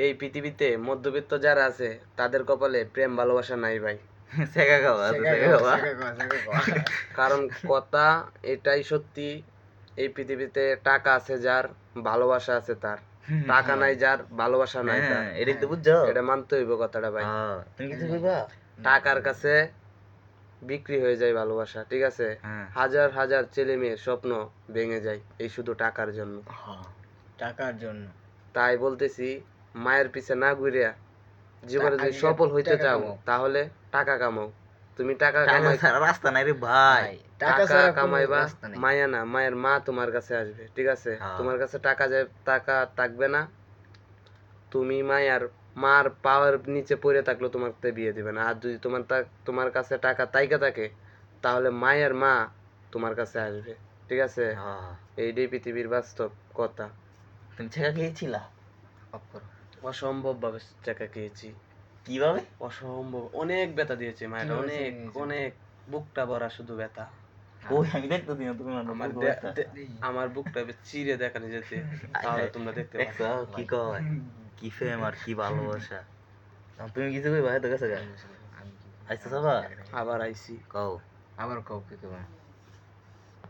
এই পৃথিবীতে মধ্যবিত্ত যারা আছে তাদের কপালে প্রেম ভালোবাসা নাই ভাই। সেকা খাওয়া আছে, সেকা খাওয়া। কারণ কথা এটাই সত্যি, এই পৃথিবীতে টাকা আছে যার, ভালোবাসা আছে তার। টাকা নাই যার, ভালোবাসা নাই তার। হ্যাঁ, এটাই তো বুঝছো। এটা মানতে হইব কথাটা ভাই। তুমি কিছু কইবা? টাকার কাছে বিক্রি হয়ে যায় ভালোবাসা, ঠিক আছে? হাজার হাজার ছেলে মেয়ের স্বপ্ন ভেঙে যায় এই শুধু টাকার জন্য। টাকার জন্য। তাই বলতেছি, মায়ের পিছে না ঘুরিয়া জীবনে যদি সফল হইতে চাও তাহলে টাকা কামাও। তুমি টাকা কামাই ছাড়া রাস্তা নাই রে ভাই। টাকা কামাইবা, মায়া না, মায়ের মা তোমার কাছে আসবে, ঠিক আছে? তোমার কাছে টাকা থাকবে না, তুমি মার পাওয়ার নিচে পড়ে থাকলে তোমার বিয়ে দিবে না। আর যদি তোমার কাছে টাকা তাইকা থাকে তাহলে মায়ের মা তোমার কাছে আসবে, ঠিক আছে? এইটাই পৃথিবীর বাস্তব কথা। তুমি ছেকা খেয়েছিলা? অসম্ভব ভাবে টাকা খেয়েছি। কিভাবে? অসম্ভব, অনেক ব্যথা দিয়েছে মায়েরা, অনেক অনেক, বুকটা ভরা শুধু ব্যথা। ওই আমি দেখতেছি না, তুমি আমার বুকটা চিরে দেখানি যেতে, তাহলে তোমরা দেখতে দেখছো কি কয়, কি প্রেম আর কি ভালোবাসা। তুমি কিছু কইবা? তো গেছে গা আইছো সবা, আবার আইছি। কও আবার কও কি কইবা?